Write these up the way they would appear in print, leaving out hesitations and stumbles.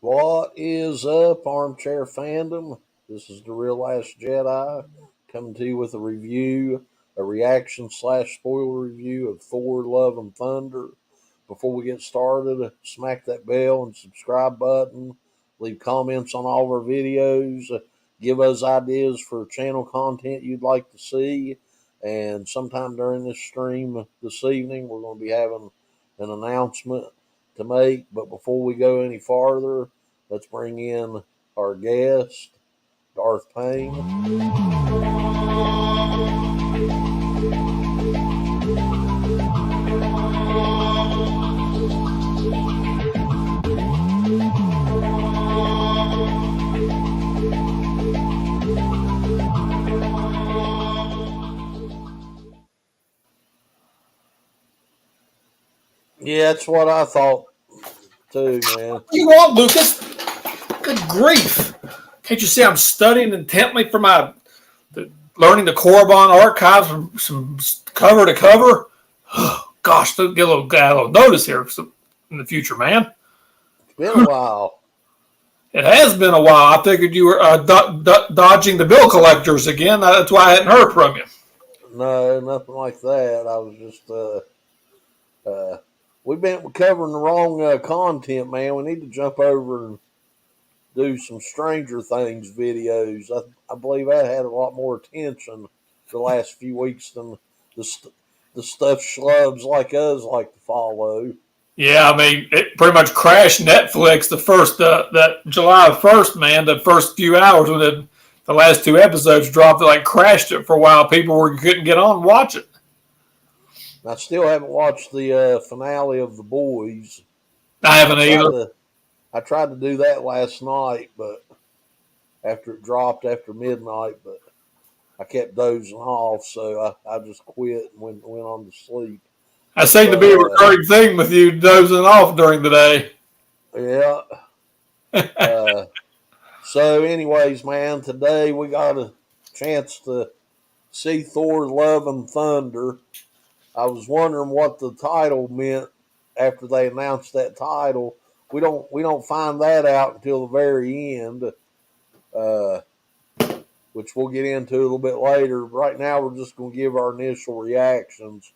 What is up, Armchair fandom? This is DaRealLastJedi coming to you with a reaction / spoiler review of Thor: Love and Thunder. Before we get started, smack that bell and subscribe button. Leave comments on all of our videos. Give us ideas for channel content you'd like to see. And sometime during this stream this evening, we're going to be having an announcement to make. But before we go any farther, let's bring in our guest, Darth Pane. Yeah, that's what I thought too, man. What do you want, Lucas? Good grief. Can't you see I'm studying intently for my learning the Korriban archives from cover to cover? Gosh, get a little notice here in the future, man. It's been a while. It has been a while. I figured you were dodging the bill collectors again. That's why I hadn't heard from you. No, nothing like that. I was just, we've been covering the wrong content, man. We need to jump over and do some Stranger Things videos. I believe that had a lot more attention the last few weeks than the stuff schlubs like us like to follow. Yeah, I mean, it pretty much crashed Netflix that July 1st, man, the first few hours when the last two episodes dropped, it crashed it for a while. People couldn't get on and watch it. I still haven't watched the finale of The Boys. I haven't either. I tried to do that last night, but after it dropped after midnight, but I kept dozing off, so I just quit and went on to sleep. That seemed to be a recurring thing with you dozing off during the day. Yeah. So anyways, man, today we got a chance to see Thor: Love and Thunder. I was wondering what the title meant after they announced that title. We don't find that out until the very end, which we'll get into a little bit later. Right now, we're just going to give our initial reactions.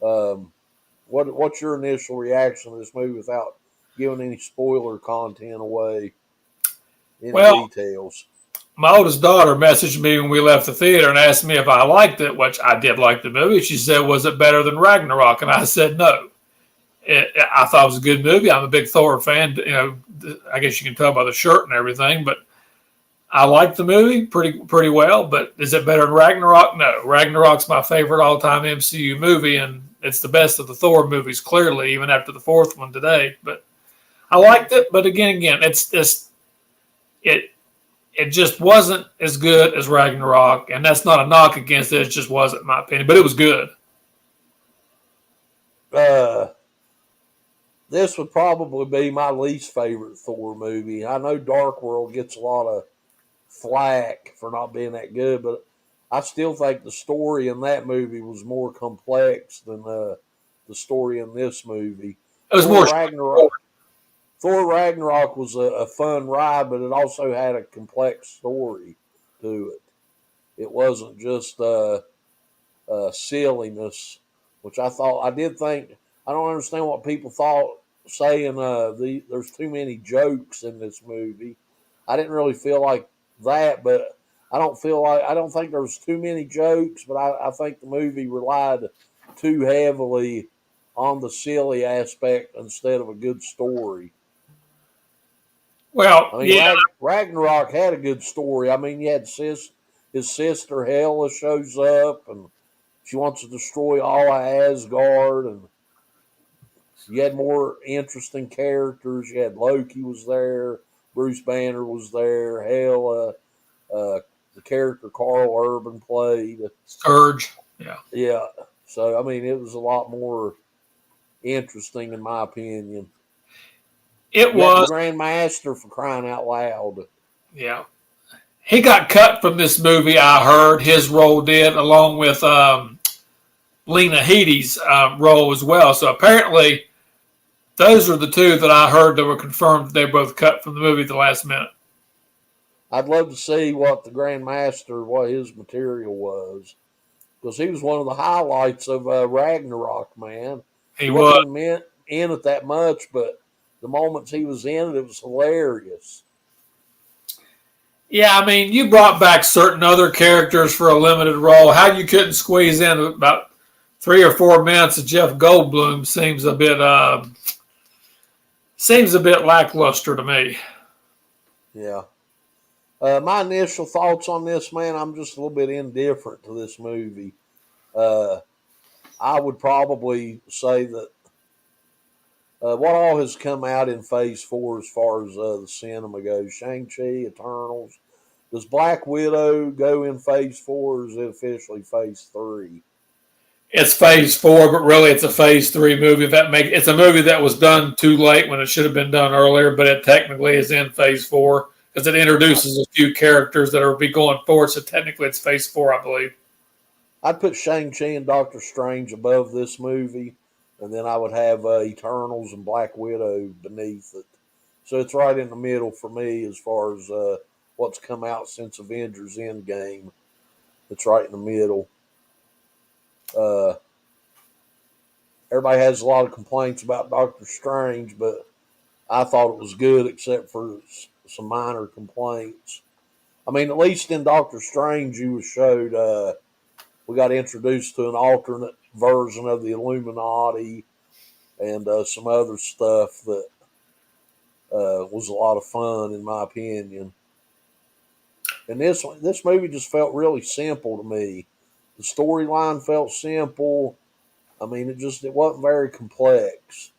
What's your initial reaction to this movie without giving any spoiler content away? Details. My oldest daughter messaged me when we left the theater and asked me if I liked it, which I did like the movie. She said, "Was it better than Ragnarok?" And I said, "No." I thought it was a good movie. I'm a big Thor fan. You know, I guess you can tell by the shirt and everything, but I liked the movie pretty well. But is it better than Ragnarok? No. Ragnarok's my favorite all-time MCU movie, and it's the best of the Thor movies, clearly, even after the fourth one today. But I liked it. But again, it just wasn't as good as Ragnarok, and that's not a knock against it. It just wasn't, in my opinion. But it was good. This would probably be my least favorite Thor movie. I know Dark World gets a lot of flack for not being that good, but I still think the story in that movie was more complex than the story in this movie. It was Thor Ragnarok was a fun ride, but it also had a complex story to it. It wasn't just silliness, which I did think. I don't understand what people thought saying there's too many jokes in this movie. I didn't really feel like that, but I don't think there was too many jokes, but I think the movie relied too heavily on the silly aspect instead of a good story. Well, I mean, Ragnarok had a good story. I mean, you had his sister Hela shows up, and she wants to destroy all of Asgard, and you had more interesting characters. You had Loki was there, Bruce Banner was there, Hela, the character Carl Urban played. Scourge, yeah. Yeah, so, I mean, it was a lot more interesting, in my opinion. It was the Grandmaster, for crying out loud. Yeah. He got cut from this movie, I heard. His role did, along with Lena Headey's role as well. So apparently, those are the two that I heard that were confirmed that they both cut from the movie at the last minute. I'd love to see what the Grand Master, what his material was. Because he was one of the highlights of Ragnarok, man. He wasn't was. even in it that much, but the moments he was in it, it was hilarious. Yeah, I mean, you brought back certain other characters for a limited role. How you couldn't squeeze in about 3 or 4 minutes of Jeff Goldblum seems a bit lackluster to me. Yeah. My initial thoughts on this, man, I'm just a little bit indifferent to this movie. I would probably say that what all has come out in Phase 4 as far as the cinema goes, Shang-Chi, Eternals, does Black Widow go in Phase 4 or is it officially Phase 3? It's Phase 4, but really it's a Phase 3 movie. It's a movie that was done too late when it should have been done earlier, but it technically is in Phase 4 because it introduces a few characters that will be going forward, so technically it's Phase 4, I believe. I'd put Shang-Chi and Doctor Strange above this movie, and then I would have Eternals and Black Widow beneath it. So it's right in the middle for me as far as what's come out since Avengers Endgame. It's right in the middle. Everybody has a lot of complaints about Doctor Strange, but I thought it was good except for some minor complaints. I mean, at least in Doctor Strange, you was showed we got introduced to an alternate version of the Illuminati and some other stuff that was a lot of fun, in my opinion. And this movie just felt really simple to me. The storyline felt simple. I mean, it wasn't very complex.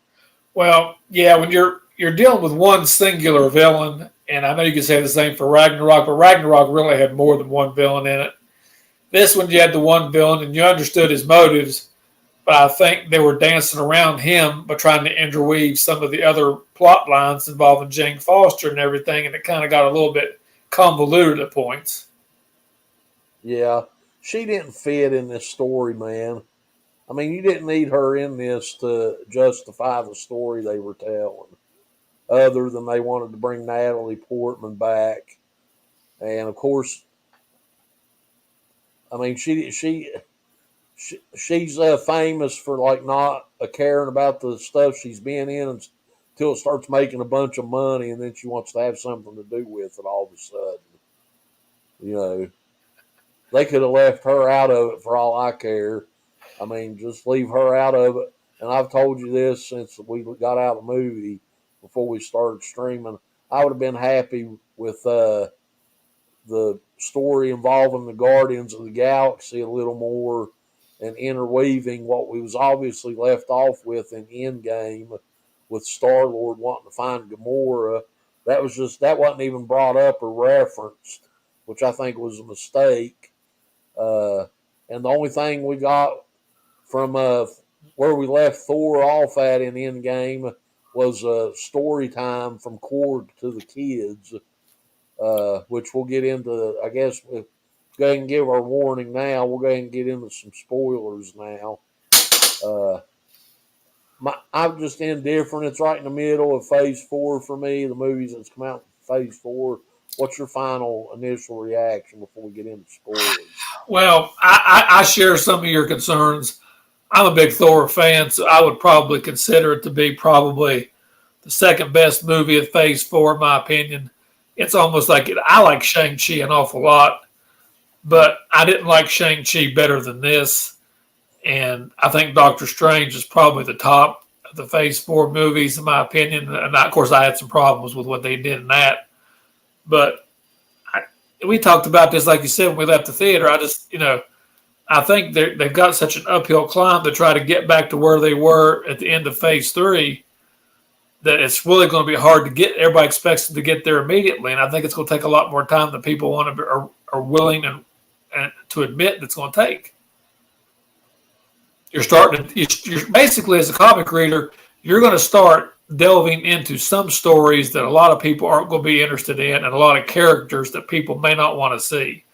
Well, yeah, when you're dealing with one singular villain, and I know you can say the same for Ragnarok, but Ragnarok really had more than one villain in it. This one, you had the one villain, and you understood his motives, but I think they were dancing around him by trying to interweave some of the other plot lines involving Jane Foster and everything, and it kind of got a little bit convoluted at points. Yeah, she didn't fit in this story, man. I mean, you didn't need her in this to justify the story they were telling, other than they wanted to bring Natalie Portman back. And of course, I mean, she's famous for like not caring about the stuff she's been in until it starts making a bunch of money, and then she wants to have something to do with it all of a sudden. You know, they could have left her out of it for all I care. I mean, just leave her out of it. And I've told you this since we got out of the movie, before we started streaming. I would have been happy with the story involving the Guardians of the Galaxy a little more and interweaving what we was obviously left off with in Endgame with Star-Lord wanting to find Gamora. That wasn't even brought up or referenced, which I think was a mistake. And the only thing we got from where we left Thor off at in Endgame was story time from Korg to the kids, which we'll get into. I guess we'll go ahead and give our warning now. We'll go ahead and get into some spoilers now. I'm just indifferent. It's right in the middle of Phase 4 for me, the movies that's come out in Phase 4. What's your final initial reaction before we get into spoilers? Well, I share some of your concerns. I'm a big Thor fan, so I would probably consider it to be probably the second best movie of Phase 4, in my opinion. It's almost like I like Shang-Chi an awful lot, but I didn't like Shang-Chi better than this. And I think Doctor Strange is probably the top of the Phase 4 movies, in my opinion. And of course, I had some problems with what they did in that. But we talked about this, like you said, when we left the theater. I think they've got such an uphill climb to try to get back to where they were at the end of Phase 3 that it's really going to be hard to get. Everybody expects them to get there immediately. And I think it's going to take a lot more time than people are willing and to admit that's going to take. You're basically, as a comic reader, you're going to start delving into some stories that a lot of people aren't going to be interested in, and a lot of characters that people may not want to see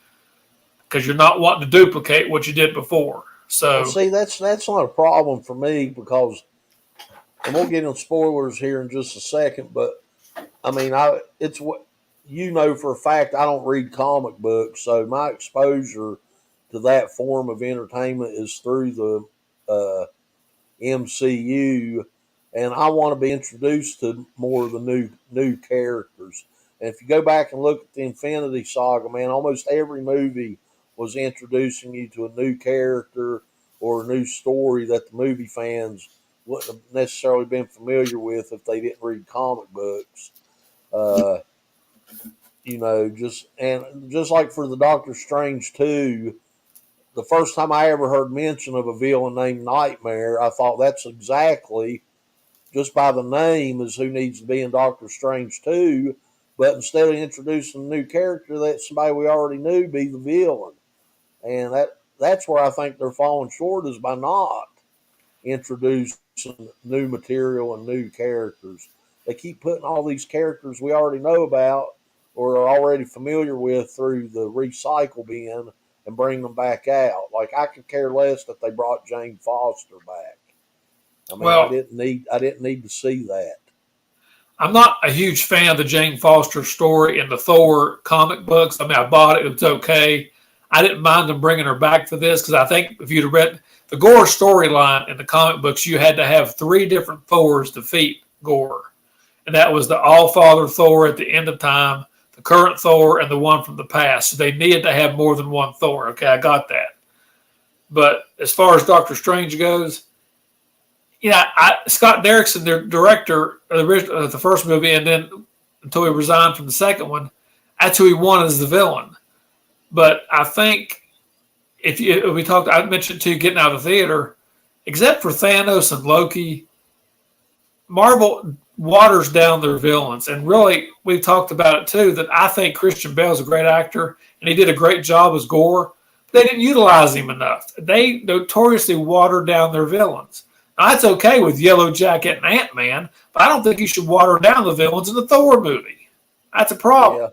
because you're not wanting to duplicate what you did before. Well, So, see, that's not a problem for me because, and we'll get into spoilers here in just a second. But I mean, it's what you know for a fact. I don't read comic books, so my exposure to that form of entertainment is through the MCU, and I want to be introduced to more of the new characters. And if you go back and look at the Infinity Saga, man, almost every movie was introducing you to a new character or a new story that the movie fans wouldn't have necessarily been familiar with if they didn't read comic books. Uh, just like for the Doctor Strange 2, the first time I ever heard mention of a villain named Nightmare, I thought that's exactly, just by the name, is who needs to be in Doctor Strange 2. But instead of introducing a new character, that somebody we already knew be the villain. And that's where I think they're falling short, is by not introducing new material and new characters. They keep putting all these characters we already know about or are already familiar with through the recycle bin and bring them back out. Like, I could care less that they brought Jane Foster back. I mean, well, I didn't need to see that. I'm not a huge fan of the Jane Foster story in the Thor comic books. I mean, I bought it; it was okay. I didn't mind them bringing her back for this because I think if you'd have read the Gore storyline in the comic books, you had to have 3 different Thors to defeat Gore, and that was the All-Father Thor at the end of time, the current Thor, and the one from the past. So they needed to have more than one Thor. Okay, I got that. But as far as Doctor Strange goes, Scott Derrickson, the director of the first movie, and then until he resigned from the second one, that's who he wanted as the villain. But I think I mentioned too, getting out of the theater, except for Thanos and Loki, Marvel waters down their villains. And really, we've talked about it too, that I think Christian Bale's a great actor and he did a great job as Gore. But they didn't utilize him enough. They notoriously watered down their villains. Now, that's okay with Yellow Jacket and Ant-Man, but I don't think you should water down the villains in the Thor movie. That's a problem. Yeah,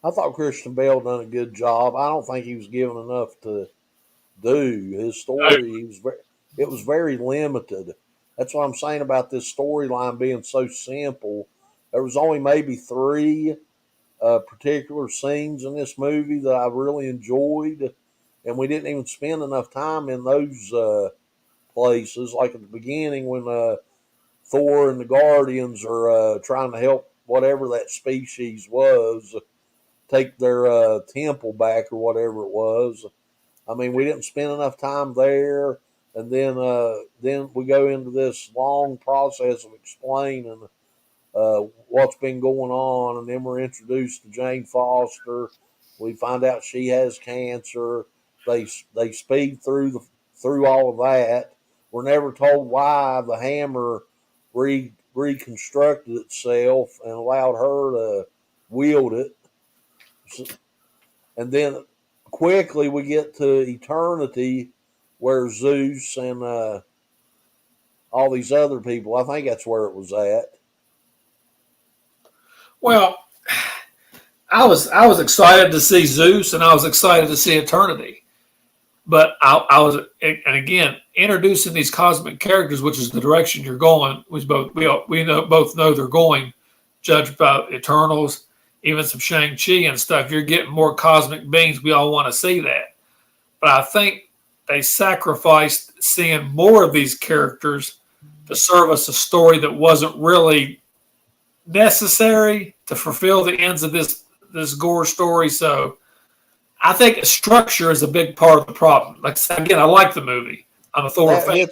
I thought Christian Bale done a good job. I don't think he was given enough to do. His story, it was very limited. That's what I'm saying about this storyline being so simple. There was only maybe 3 particular scenes in this movie that I really enjoyed, and we didn't even spend enough time in those places. Like at the beginning when Thor and the Guardians are trying to help whatever that species was take their temple back or whatever it was. I mean, we didn't spend enough time there, and then we go into this long process of explaining what's been going on, and then we're introduced to Jane Foster. We find out she has cancer. They speed through all of that. We're never told why the hammer reconstructed itself and allowed her to wield it. And then quickly we get to eternity, where Zeus and all these other people. I think that's where it was at. Well, I was excited to see Zeus and I was excited to see Eternity. But I was, and again, introducing these cosmic characters, which is the direction you're going, which both both know they're going, judged by Eternals, even some Shang-Chi and stuff. You're getting more cosmic beings. We all want to see that. But I think they sacrificed seeing more of these characters to serve us a story that wasn't really necessary to fulfill the ends of this Gore story. So I think structure is a big part of the problem. Like again, I like the movie. I'm a Thor fan.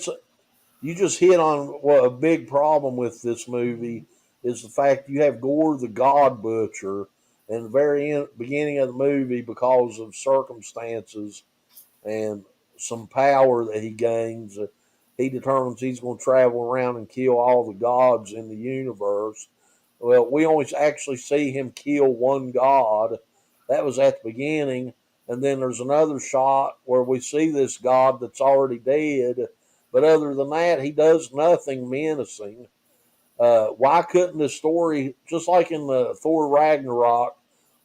You just hit on what a big problem with this movie is, the fact you have Gore the God Butcher in the very beginning of the movie, because of circumstances and some power that he gains. He determines he's going to travel around and kill all the gods in the universe. Well, we only actually see him kill one god. That was at the beginning. And then there's another shot where we see this god that's already dead. But other than that, he does nothing menacing. Why couldn't the story, just like in the Thor Ragnarok,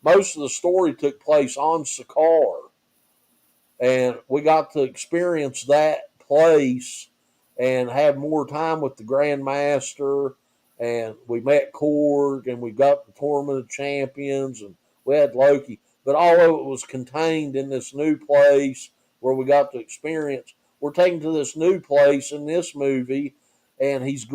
most of the story took place on Sakaar, and we got to experience that place and have more time with the Grandmaster. And we met Korg, and we got the Tournament of Champions, and we had Loki. But all of it was contained in this new place where we got to experience. We're taken to this new place in this movie, and he's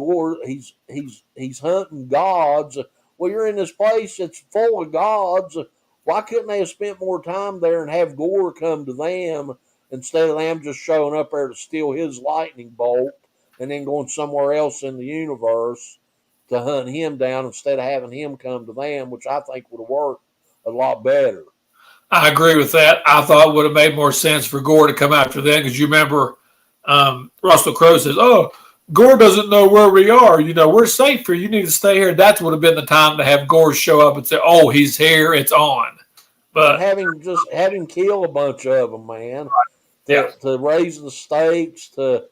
hunting gods. Well, you're in this place that's full of gods. Why couldn't they have spent more time there and have Gore come to them instead of them just showing up there to steal his lightning bolt and then going somewhere else in the universe to hunt him down instead of having him come to them, which I think would have worked a lot better. I agree with that. I thought it would have made more sense for Gore to come after them because you remember Russell Crowe says, "Oh, Gore doesn't know where we are. You know, we're safe here. You need to stay here." That would have been the time to have Gore show up and say, "Oh, he's here. It's on." But have him kill a bunch of them, man, to raise the stakes, to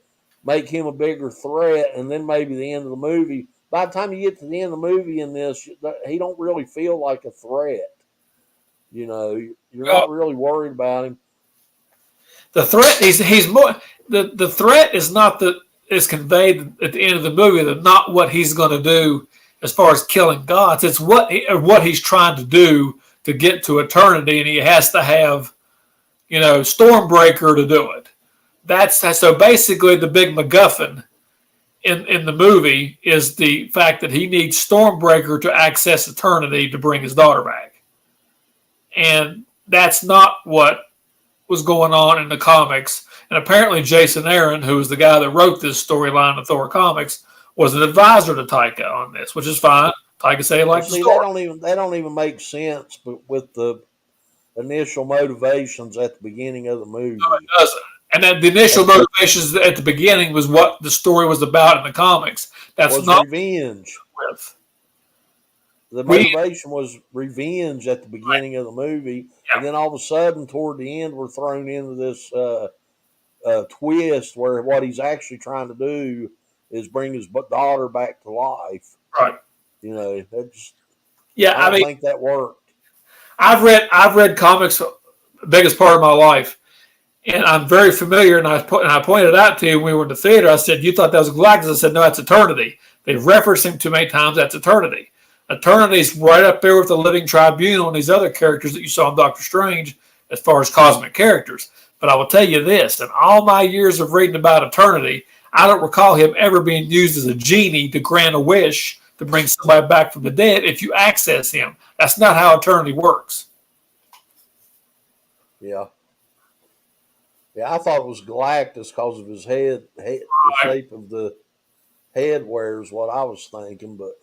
make him a bigger threat, and then maybe the end of the movie. By the time you get to the end of the movie in this, he don't really feel like a threat. You know, you're not really worried about him. The threat he's more the threat is not that is conveyed at the end of the movie that not what he's going to do as far as killing gods. It's what he's trying to do to get to eternity, and he has to have, you know, Stormbreaker to do it. That's so basically the big MacGuffin in the movie is the fact that he needs Stormbreaker to access eternity to bring his daughter back. And that's not what was going on in the comics. And apparently Jason Aaron, who was the guy that wrote this storyline of Thor comics, was an advisor to Taika on this, which is fine. Taika said he liked the story. They don't even make sense, but with the initial motivations at the beginning of the movie. No, it doesn't. And then the initial motivations at the beginning was what the story was about in the comics. That's not revenge. With. The motivation was revenge at the beginning of the movie, and then all of a sudden, toward the end, we're thrown into this twist where what he's actually trying to do is bring his daughter back to life. Right. You know, that's I mean, think that worked. I've read comics the biggest part of my life, and I'm very familiar. And I pointed out to you when we were in the theater. I said, "You thought that was Galactus?" I said, "No, that's Eternity." They referenced him too many times. That's Eternity. Eternity's right up there with the Living Tribunal and these other characters that you saw in Doctor Strange as far as cosmic characters. But I will tell you this: in all my years of reading about Eternity, I don't recall him ever being used as a genie to grant a wish to bring somebody back from the dead if you access him. That's not how Eternity works. Yeah. Yeah, I thought it was Galactus because of his head the shape of the headwear is what I was thinking. But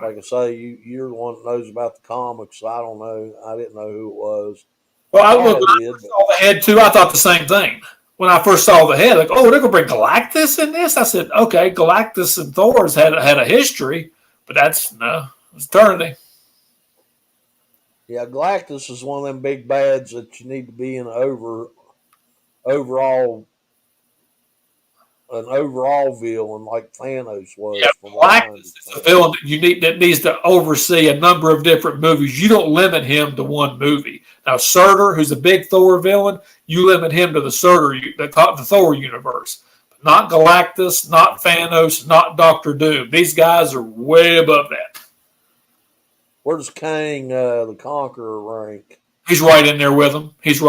like I say, you're the one that knows about the comics, so I don't know. I didn't know who it was. Well, when I saw the head too, I thought the same thing. When I first saw the head, like, oh, they're going to bring Galactus in this? I said, okay, Galactus and Thor's had a history, but it's Eternity. Yeah, Galactus is one of them big bads that you need to be in an overall villain like Thanos was. Yeah, Galactus is a villain that needs to oversee a number of different movies. You don't limit him to one movie. Now, Surtur, who's a big Thor villain, you limit him to the Thor universe. But not Galactus, not Thanos, not Doctor Doom. These guys are way above that. Where does Kang the Conqueror rank? He's right in there with them. Because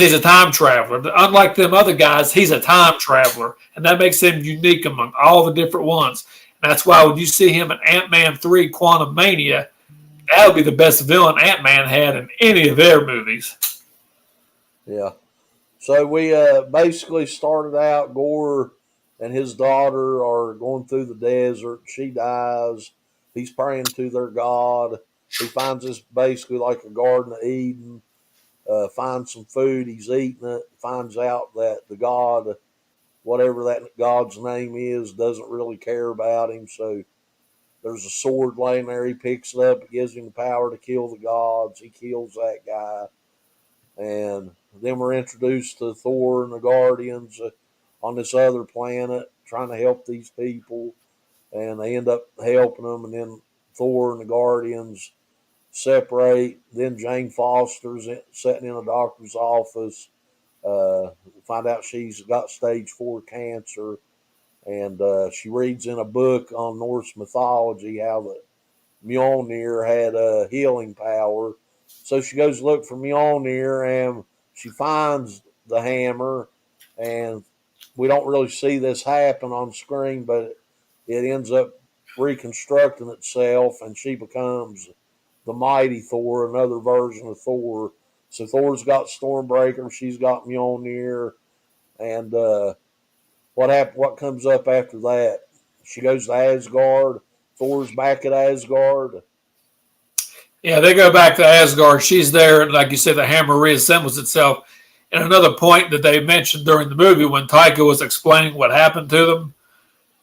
he's a time traveler. Unlike them other guys, he's a time traveler, and that makes him unique among all the different ones. And that's why when you see him in Ant-Man 3 Quantum Mania, that would be the best villain Ant-Man had in any of their movies. Yeah. So we basically started out, Gore and his daughter are going through the desert. She dies. He's praying to their God. He finds this basically like a Garden of Eden. Finds some food. He's eating it. Finds out that the God, whatever that God's name is, doesn't really care about him. So there's a sword laying there. He picks it up. It gives him the power to kill the gods. He kills that guy. And then we're introduced to Thor and the Guardians. on this other planet trying to help these people, and they end up helping them, and then Thor and the Guardians separate. Then Jane Foster's sitting in a doctor's office. Find out she's got stage 4 cancer, and she reads in a book on Norse mythology how the Mjolnir had a healing power. So she goes to look for Mjolnir, and she finds the hammer, and we don't really see this happen on screen, but it ends up reconstructing itself, and she becomes the mighty Thor, another version of Thor. So Thor's got Stormbreaker, she's got Mjolnir, and what comes up after that? She goes to Asgard. Thor's back at Asgard. Yeah, they go back to Asgard. She's there, and like you said, the hammer reassembles itself. And another point that they mentioned during the movie when Taika was explaining what happened to them,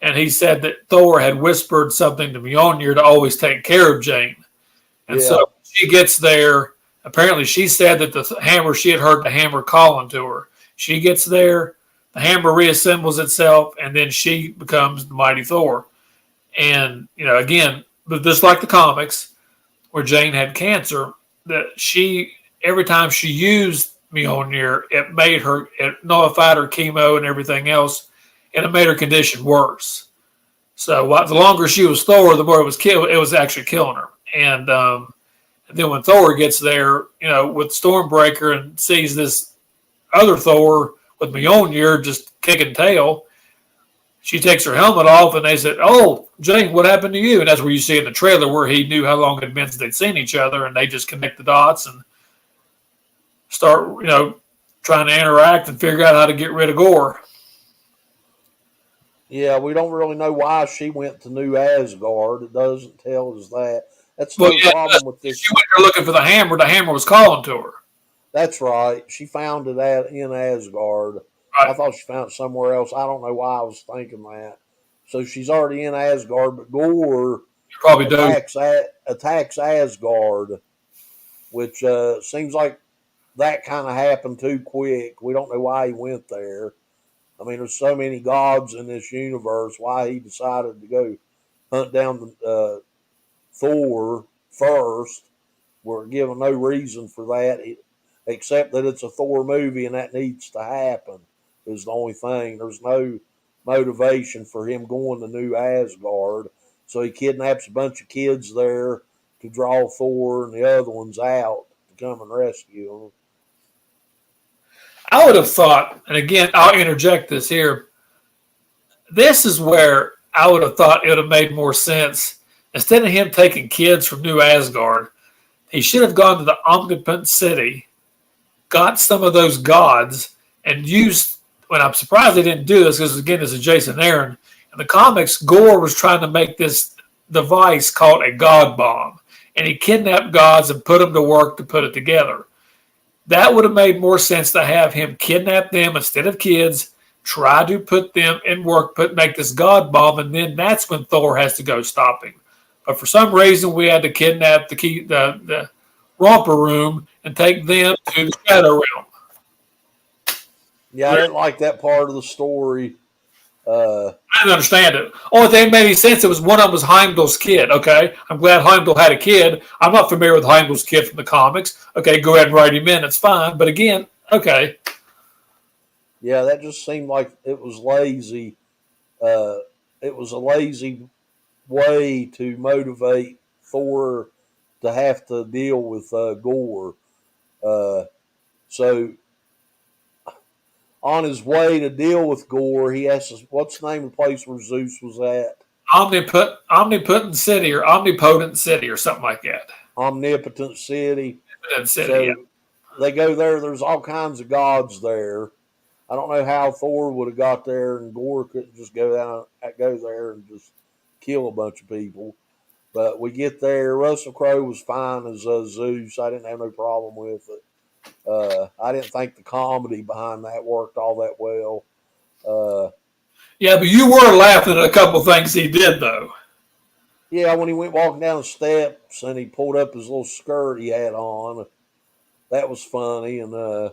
and he said that Thor had whispered something to Mjolnir to always take care of Jane. And so she gets there. Apparently, she said that the hammer, she had heard the hammer calling to her. She gets there, the hammer reassembles itself, and then she becomes the mighty Thor. And, again, but just like the comics, where Jane had cancer, that every time she used Mjolnir, it nullified her chemo and everything else, and it made her condition worse. So the longer she was Thor, the more it was actually killing her. And then when Thor gets there, with Stormbreaker and sees this other Thor with Mjolnir just kicking tail, she takes her helmet off, and they said, "Oh, Jane, what happened to you?" And that's where you see in the trailer where he knew how long it had been since they'd seen each other, and they just connect the dots and start, trying to interact and figure out how to get rid of Gore. Yeah, we don't really know why she went to New Asgard. It doesn't tell us that. That's no problem with this. She went there looking for the hammer. The hammer was calling to her. That's right. She found it in Asgard. Right. I thought she found it somewhere else. I don't know why I was thinking that. So she's already in Asgard, but Gore probably attacks Asgard, which seems like that kind of happened too quick. We don't know why he went there. I mean, there's so many gods in this universe. Why he decided to go hunt down Thor first, we're given no reason for that, except that it's a Thor movie and that needs to happen, is the only thing. There's no motivation for him going to New Asgard. So he kidnaps a bunch of kids there to draw Thor and the other ones out to come and rescue them. I would have thought, and again, I'll interject this here. This is where I would have thought it would have made more sense. Instead of him taking kids from New Asgard, he should have gone to the Omnipotent City, got some of those gods, and used. Well, I'm surprised they didn't do this because, again, this is Jason Aaron. In the comics, Gore was trying to make this device called a god bomb, and he kidnapped gods and put them to work to put it together. That would have made more sense to have him kidnap them instead of kids, try to put them in work, make this god bomb, and then that's when Thor has to go stop him. But for some reason, we had to kidnap the romper room and take them to the Shadow Realm. Yeah, I didn't like that part of the story. I didn't understand it. Only thing that made any sense, it was one of them was Heimdall's kid. Okay, I'm glad Heimdall had a kid. I'm not familiar with Heimdall's kid from the comics. Okay, go ahead and write him in. It's fine. But again, okay. Yeah, that just seemed like it was lazy. It was a lazy way to motivate Thor to have to deal with Gore. So on his way to deal with Gore, he asks, what's the name of the place where Zeus was at? Omnipotent City or something like that. Omnipotent City. So yeah. They go there. There's all kinds of gods there. I don't know how Thor would have got there, and Gore couldn't just go there and just kill a bunch of people. But we get there. Russell Crowe was fine as Zeus. I didn't have no problem with it. I didn't think the comedy behind that worked all that well. Yeah, but you were laughing at a couple things he did, though. Yeah, when he went walking down the steps and he pulled up his little skirt he had on, that was funny. And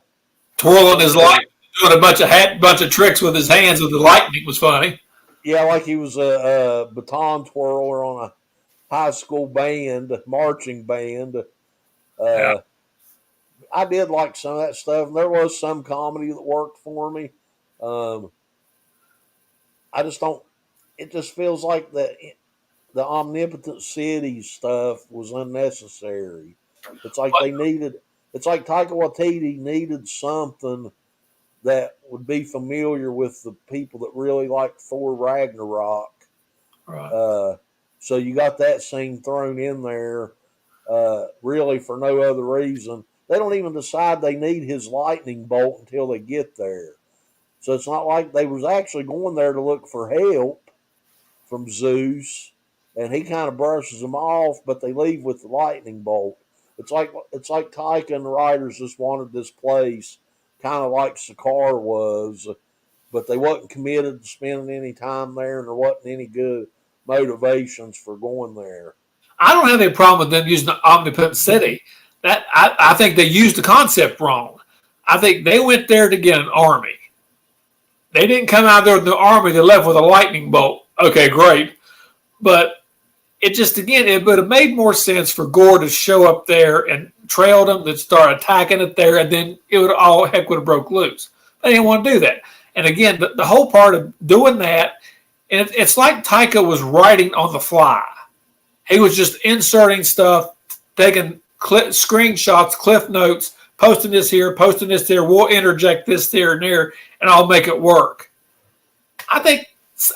twirling his light doing a bunch of tricks with his hands with the lightning was funny. Yeah, like he was a baton twirler on a high school marching band. Yeah. Uh, I did like some of that stuff. There was some comedy that worked for me. Um, I just don't. It just feels like the omnipotent city stuff was unnecessary. It's like they needed. It's like Taika Waititi needed something that would be familiar with the people that really like Thor Ragnarok. Right. So you got that scene thrown in there, really for no other reason. They don't even decide they need his lightning bolt until they get there. So it's not like they was actually going there to look for help from Zeus, and he kind of brushes them off, but they leave with the lightning bolt. It's like Taika and the writers just wanted this place, kind of like Sakaar was, but they wasn't committed to spending any time there, and there wasn't any good motivations for going there. I don't have any problem with them using the omnipotent city. I think they used the concept wrong. I think they went there to get an army. They didn't come out there with the army. They left with a lightning bolt. Okay, great. But it just, again, it would have made more sense for Gore to show up there and trail them, to start attacking it there, and then it would all heck would have broke loose. They didn't want to do that. And again, the whole part of doing that, and it's like Taika was writing on the fly. He was just inserting stuff, taking screenshots, cliff notes, posting this here, posting this there. We'll interject this there and there, and I'll make it work. I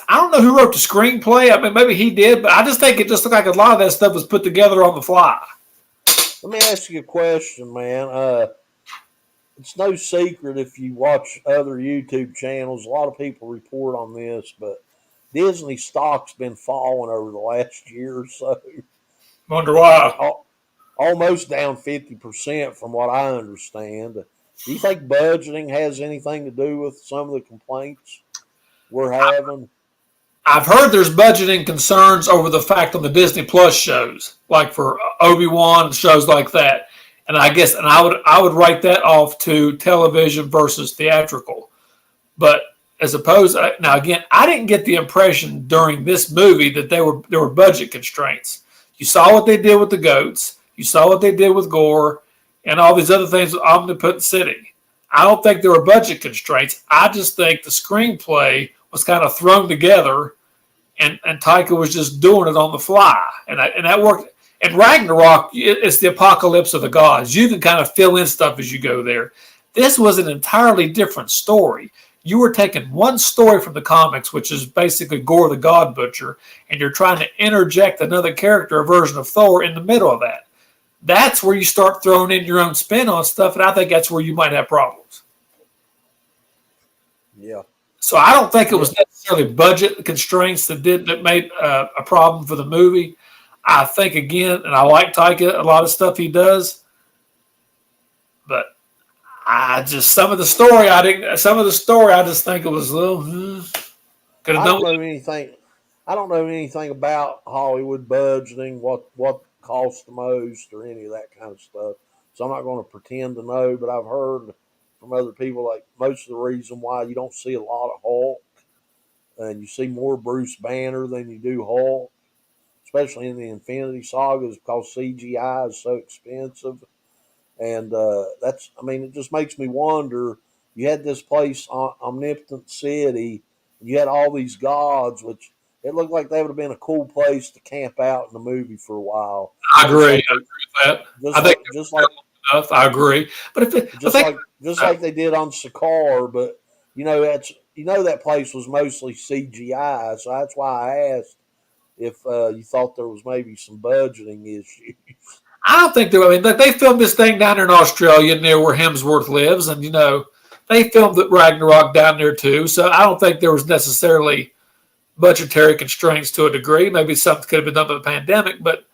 don't know who wrote the screenplay. I mean, maybe he did, but I just think it just looked like a lot of that stuff was put together on the fly. Let me ask you a question, man. It's no secret if you watch other YouTube channels, a lot of people report on this, but Disney stock's been falling over the last year or so. Wonder why. Almost down 50% from what I understand. Do you think budgeting has anything to do with some of the complaints we're having? I've heard there's budgeting concerns over the fact on the Disney Plus shows, like for Obi-Wan and shows like that. And I would write that off to television versus theatrical. But as opposed, now again, I didn't get the impression during this movie that there were budget constraints. You saw what they did with the goats. You saw what they did with Gore and all these other things with Omnipotent City. I don't think there were budget constraints. I just think the screenplay was kind of thrown together, and Taika was just doing it on the fly, and that worked. And Ragnarok, it's the apocalypse of the gods. You can kind of fill in stuff as you go there. This was an entirely different story. You were taking one story from the comics, which is basically Gore the God Butcher, and you're trying to interject another character, a version of Thor, in the middle of that. That's where you start throwing in your own spin on stuff, and I think that's where you might have problems. Yeah. So I don't think it was necessarily budget constraints that made a problem for the movie. I think, again, and I like Taika, a lot of stuff he does, but some of the story I just think it was a little could have done. I don't know anything about Hollywood budgeting, what costs the most or any of that kind of stuff. So I'm not going to pretend to know, but I've heard from other people like most of the reason why you don't see a lot of Hulk and you see more Bruce Banner than you do Hulk, especially in the Infinity Sagas, because CGI is so expensive. And it just makes me wonder. You had this place, Omnipotent City, and you had all these gods, which it looked like they would have been a cool place to camp out in the movie for a while. I agree with that. I agree. But like they did on Sakaar, but that place was mostly CGI, so that's why I asked if you thought there was maybe some budgeting issues. I don't think there. I mean, they filmed this thing down there in Australia, near where Hemsworth lives, and they filmed the Ragnarok down there too. So I don't think there was necessarily budgetary constraints to a degree. Maybe something could have been done by the pandemic, but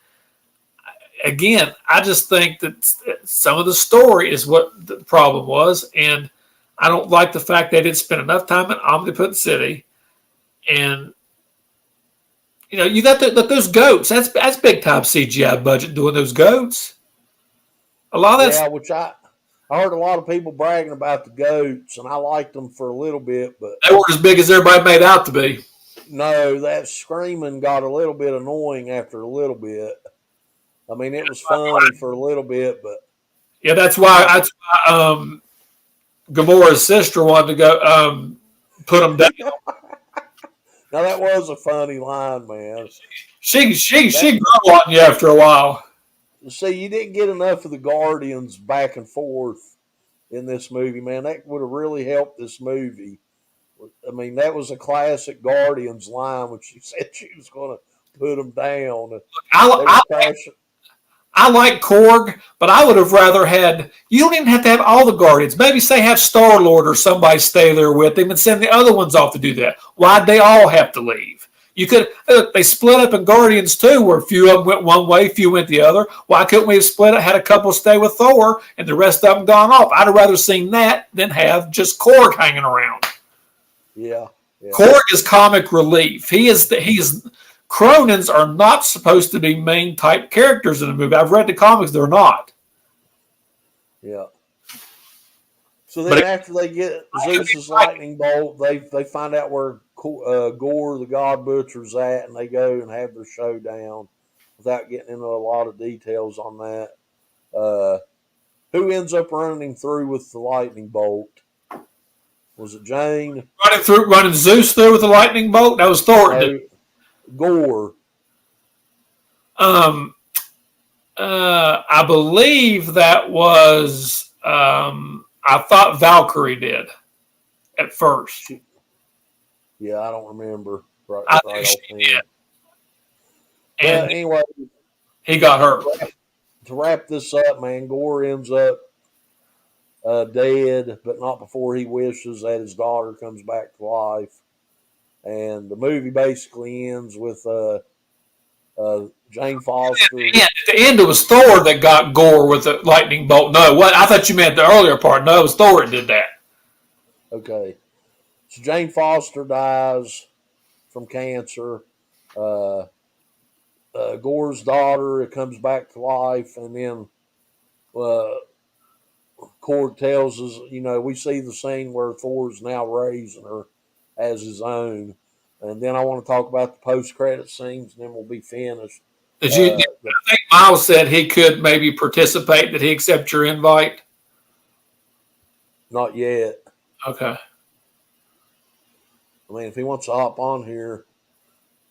again, I just think that some of the story is what the problem was, and I don't like the fact they didn't spend enough time in Omnipotent City, and you got those goats. That's big time CGI budget doing those goats. A lot of that. Yeah, I heard a lot of people bragging about the goats, and I liked them for a little bit, but They weren't as big as everybody made out to be. no, that screaming got a little bit annoying after a little bit. I mean, it was funny for a little bit, but Yeah, that's why Gamora's sister wanted to go put them down. now that was a funny line, man. She grew on you after a while. See, you didn't get enough of the Guardians back and forth in this movie, man. That would have really helped this movie. I mean, that was a classic Guardians line when she said she was going to put them down. I like Korg, but I would have rather had. You don't even have to have all the Guardians. Maybe say have Star Lord or somebody stay there with him and send the other ones off to do that. Why'd they all have to leave? You could. Look, they split up in Guardians too, where a few of them went one way, a few went the other. Why couldn't we have split it? Had a couple stay with Thor and the rest of them gone off. I'd have rather seen that than have just Korg hanging around. Yeah. Korg is comic relief. He's Cronins are not supposed to be main type characters in the movie. I've read the comics; they're not. Yeah. So then, after they get Zeus's lightning bolt, they find out where Gore the God Butcher's at, and they go and have their showdown. Without getting into a lot of details on that, who ends up running through with the lightning bolt? Was it Jane? Running Zeus through with the lightning bolt? That was Thor. No, Gore. I believe that was. I thought Valkyrie did at first. Yeah, I don't remember. I think she did. And anyway, he got hurt. To wrap this up, man, Gore ends up dead, but not before he wishes that his daughter comes back to life. And the movie basically ends with Jane Foster. At the end, it was Thor that got Gore with the lightning bolt. No, what? I thought you meant the earlier part. No, it was Thor that did that. Okay. So Jane Foster dies from cancer. Gore's daughter comes back to life, and then Korg tells us, we see the scene where Thor's now raising her as his own. And then I want to talk about the post-credit scenes, and then we'll be finished. I think Miles said he could maybe participate. Did he accept your invite? Not yet. Okay. I mean, if he wants to hop on here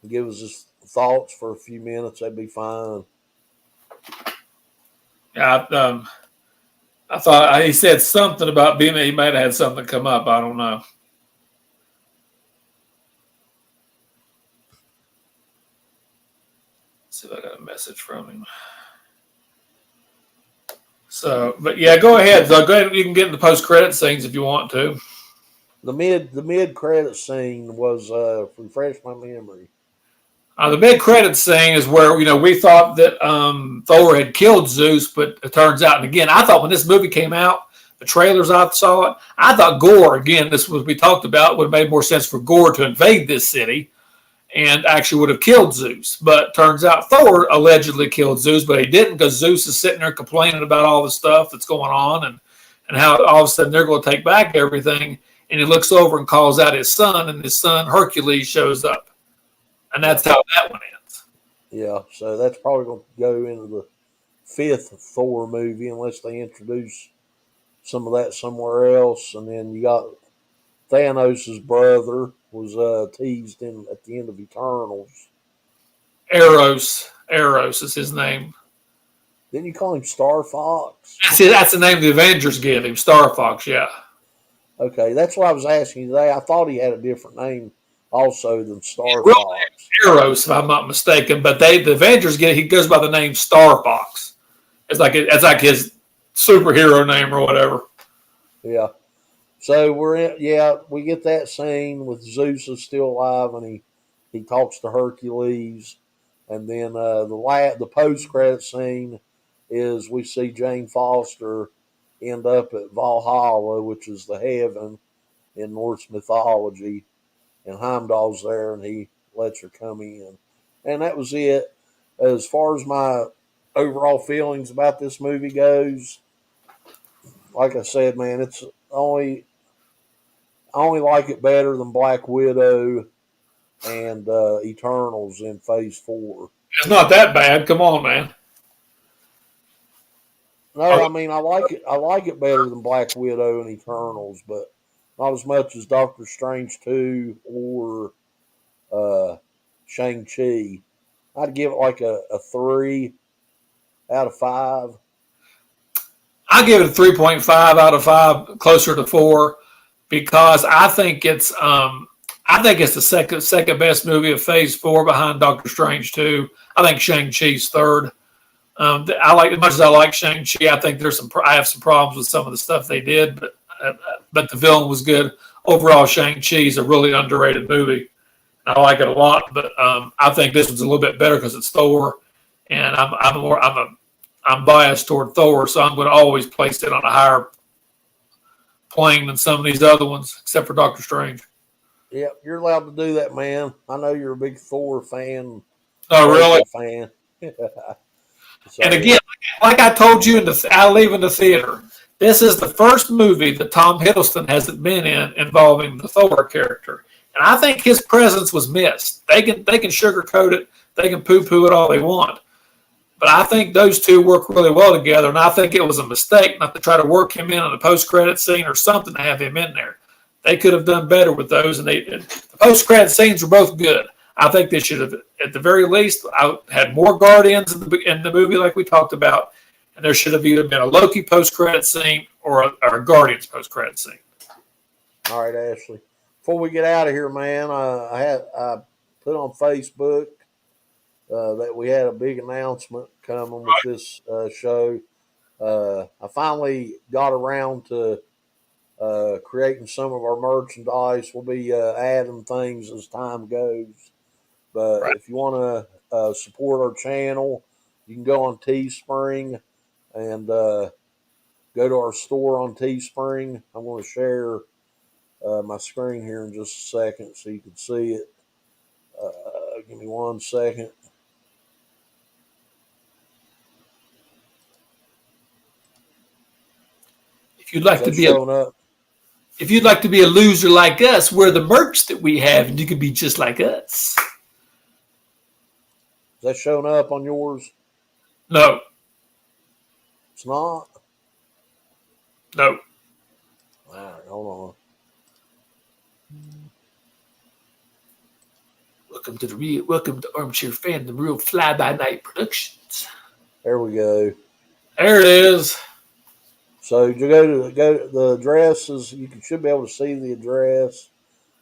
and give us his thoughts for a few minutes, that'd be fine. Yeah, I thought he said something about being. He might have had something come up. I don't know. Let's see if I got a message from him. So, but yeah, go ahead. So go ahead. You can get in the post-credit scenes if you want to. The mid-credit scene was refresh my memory. The mid-credit scene is where we thought that Thor had killed Zeus, but it turns out, and again, I thought when this movie came out, the trailers I saw it, I thought Gore, again, this was we talked about, would have made more sense for Gore to invade this city and actually would have killed Zeus. But it turns out Thor allegedly killed Zeus, but he didn't, because Zeus is sitting there complaining about all the stuff that's going on and how all of a sudden they're going to take back everything. And he looks over and calls out his son, and his son Hercules shows up. And that's how that one ends. Yeah, so that's probably going to go into the fifth Thor movie unless they introduce some of that somewhere else. And then you got Thanos' brother was teased at the end of Eternals. Eros is his name. Didn't you call him Star Fox? That's the name the Avengers give him, Star Fox, yeah. Okay, that's what I was asking you today. I thought he had a different name also than Star Fox. Eros, if I'm not mistaken, but the Avengers he goes by the name Star Fox. It's like his superhero name or whatever. Yeah. So we get that scene with Zeus is still alive, and he talks to Hercules, and then the post credit scene is we see Jane Foster end up at Valhalla, which is the heaven in Norse mythology, and Heimdall's there, and he lets her come in, and that was it. As far as my overall feelings about this movie goes, like I said, man, it's only I only like it better than Black Widow and Eternals in Phase 4. It's not that bad. Come on, man. No, I mean I like it. I like it better than Black Widow and Eternals, but not as much as Doctor Strange 2 or Shang-Chi. I'd give it like a 3 out of 5. I give it a 3.5 out of 5, closer to 4, because I think it's the second best movie of Phase 4 behind Doctor Strange 2. I think Shang-Chi's third. I like, as much as I like Shang-Chi, I think I have some problems with some of the stuff they did, but the villain was good. Overall, Shang-Chi is a really underrated movie. I like it a lot, but I think this one's a little bit better because it's Thor, and I'm biased toward Thor, so I'm going to always place it on a higher plane than some of these other ones, except for Doctor Strange. Yep, you're allowed to do that, man. I know you're a big Thor fan. Oh, really? Fan. So, and again, like I told you, I leave in the theater. This is the first movie that Tom Hiddleston hasn't been in involving the Thor character, and I think his presence was missed. They can sugarcoat it, they can poo-poo it all they want, but I think those two work really well together, and I think it was a mistake not to try to work him in on a post-credit scene or something to have him in there. They could have done better with those, and the post-credit scenes were both good. I think they should have, at the very least, had more Guardians in the movie like we talked about, and there should have either been a Loki post-credit scene or a Guardians post-credit scene. All right, Ashley. Before we get out of here, man, I put on Facebook that we had a big announcement coming with this show. I finally got around to creating some of our merchandise. We'll be adding things as time goes. But if you want to support our channel, you can go on Teespring and go to our store on Teespring. I'm going to share my screen here in just a second so you can see it. Give me 1 second. If you'd like to be a loser like us, wear the merch that we have, and you can be just like us. Is that showing up on yours? No. It's not? No. All right, hold on. Welcome to Armchair Fandom, Real Fly By Night Productions. There we go. There it is. So you go to the address is you should be able to see the address: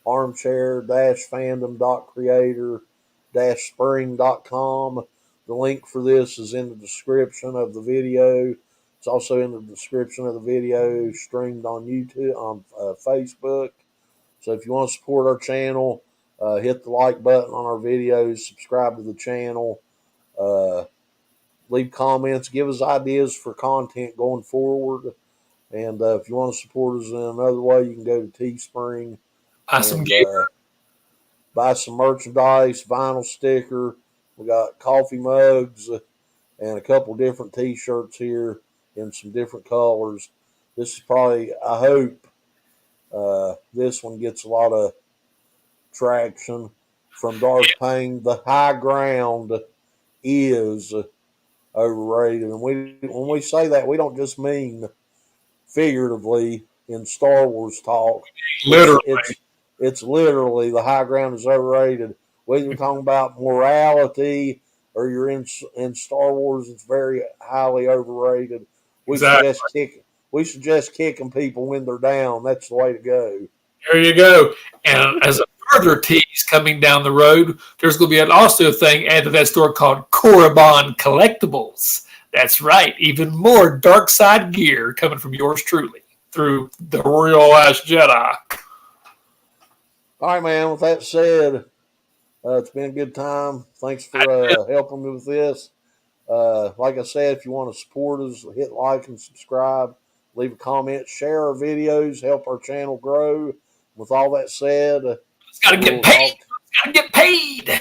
armchair-fandom.creator-spring.com. The link for this is in the description of the video. It's also in the description of the video streamed on YouTube, on Facebook. So if you want to support our channel, hit the like button on our videos, subscribe to the channel, leave comments, give us ideas for content going forward. And if you want to support us in another way, you can go to Teespring. Buy some gear. Buy some merchandise, vinyl sticker. We got coffee mugs and a couple different T-shirts here in some different colors. This is probably, I hope, this one gets a lot of traction from Darth Pane. The high ground is overrated, and when we say that, we don't just mean figuratively in Star Wars talk. Literally. It's literally the high ground is overrated. Whether you're talking about morality or you're in Star Wars, it's very highly overrated. We suggest kicking people when they're down. That's the way to go. There you go. And as a further tease coming down the road, there's going to be also a thing added to that store called Korriban Collectibles. That's right. Even more dark side gear coming from yours truly through the Real Last Jedi. All right, man. With that said, it's been a good time. Thanks for helping me with this. Like I said, if you want to support us, hit like and subscribe. Leave a comment. Share our videos. Help our channel grow. With all that said, it's got to get paid. It's got to get paid.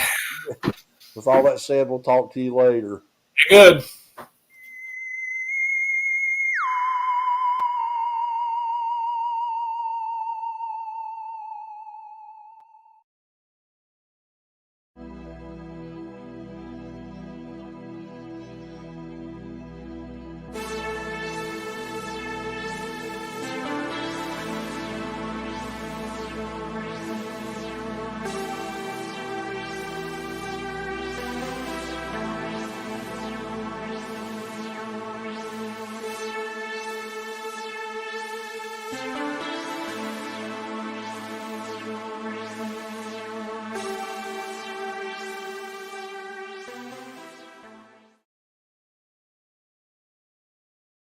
With all that said, we'll talk to you later. Good.